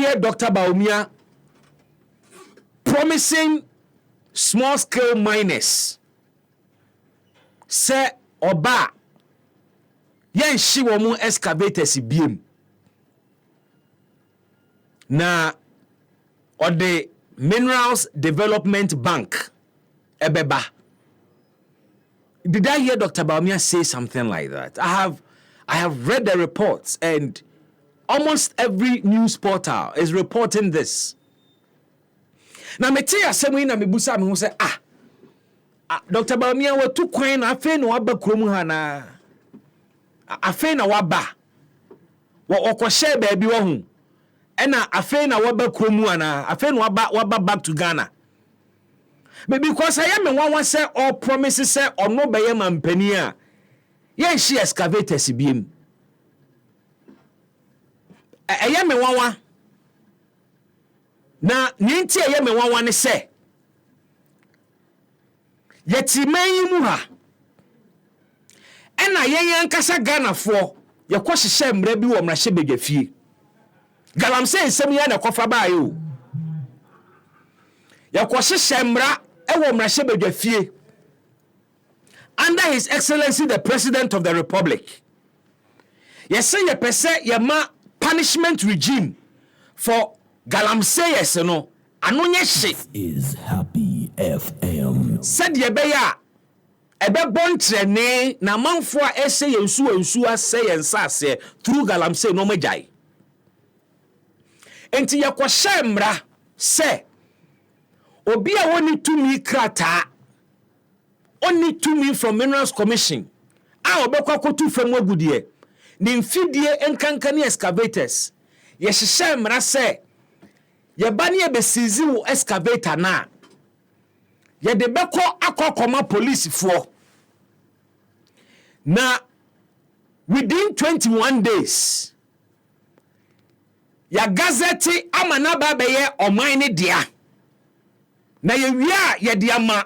hear Dr. Bawumia promising small-scale miners, say oba yen shi womu excavators biem na or the Minerals Development Bank ebeba. Did I hear Dr. Bawumia say something like that? I have read the reports, and almost every news portal is reporting this. Now me tell asem na me busa me ho say Dr. Bawumia wa tu kwan na afi na waba krom ha na afi na waba wo okwohye baabi wo hu ena afi na waba krom ana afi na waba back to Ghana. But because I am one say all promises say or no be mampani a yen she excavators biem. I am one na ninti I am one say yeti man mu ha ena yen kasa Ghana for ye kwahye mra bi wo mrahye begafie galamsey nsem ya na kofa ba yo ye kwahye mra ewo mrahye begafie under His Excellency the President of the Republic. Ye say ye pese ye ma punishment regime for galamseyers no ano nye hye is Happy FM. said ye be ya ebe bontrene na manfo a ese yensu ase yensase through galamsey no majai enti ye kwahye mra se obi a woni tumi krata only to me from Minerals Commission a obekwa kotu fam agudie ni mfidie enkankane excavators ye hyehyɛ mra se ye ba ne ye besizi wo excavator na ye de beko akokoma police for na within 21 days ya gazette amana ba be ye oman ne dia na ye wia ye dia ma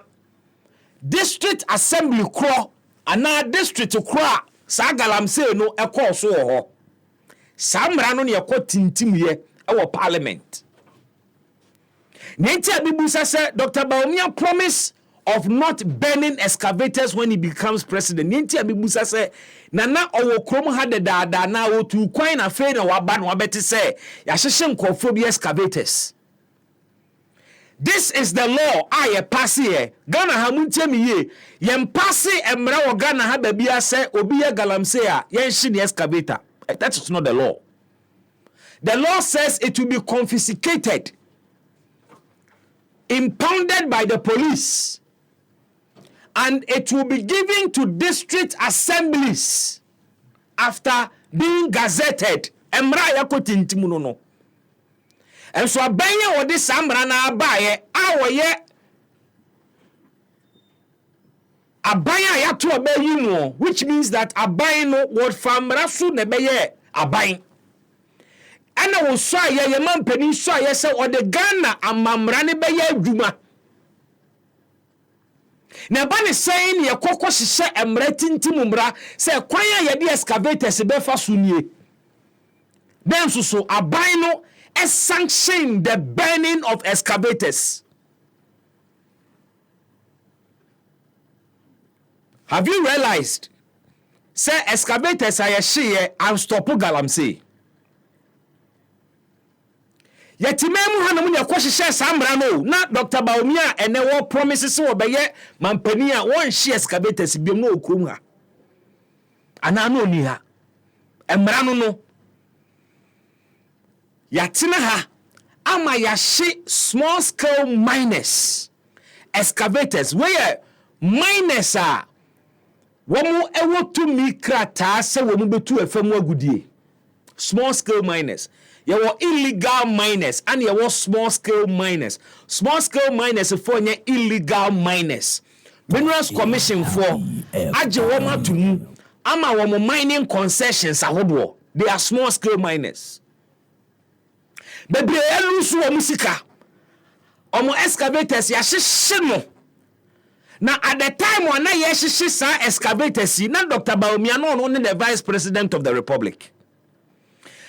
district assembly kro ana district kro sa galamsey no ekọ so ho samra no ne ekọ tintim ye e parliament nenti abibusa say Dr. Bawumia promise of not burning excavators when he becomes president. Nenti abibusa say nana owo krom ha de daada na otu kwan na fe na waba na wabeti say ya hyehye nkofo bi excavators. This is the law I pass here. Ghana ha muntemi ye. Yem pass emra wo Ghana ha babia say obi ye galamsey a yen hye the excavator. That is not the law. The law says it will be confiscated, impounded by the police, and it will be given to district assemblies after being gazetted. Emra yakotintimu no. And so abanye odi samra na abaye awoye abanye ya to abayi no, which means that abaye no what famra so ne beye abaye ana wo so aye ye mampani so aye se odi Ghana amamra ne beye adwuma na ba ne saying ye kokko hyehyɛ emra tintim mra se kwan ya ye de excavators be fa so nie then so abaye no sanction the burning of excavators. Have you realized? Say excavators are she and stop galamsey. Yetimemu hanamu ne kwahyehyɛ samra no na Dr. Bawumia ene wo promises wo beye mampani a won hye excavators biem no okrom ha. Ana no ni ha. Emra no yatina ha ama yahye small scale miners excavators where miners are womu ewo to mi krata se womu betu efemu agudie small scale miners ye wo illegal miners and ye wo small scale miners for nye illegal miners Minerals Commission for aje womu atumu ama womu mining concessions ahodo they are small scale miners. Bebre elusu wo musika omo excavators ya hyehye no na at the time when ye hyehye sa excavators na Dr. Bawumia no the Vice President of the Republic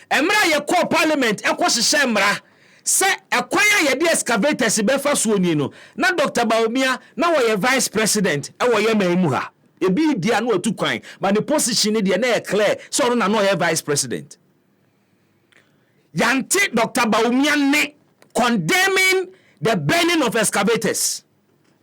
Emra ye call parliament ekwo hye emra se ekwan a ye de excavators befa so ni no na Dr. Bawumia na wo ye vice president e wo ye maimu ha ebi dia na otu kwan but the position ni de na ye clear so no na no ye vice president Yanti Dr. Bawumia ne condemning the burning of excavators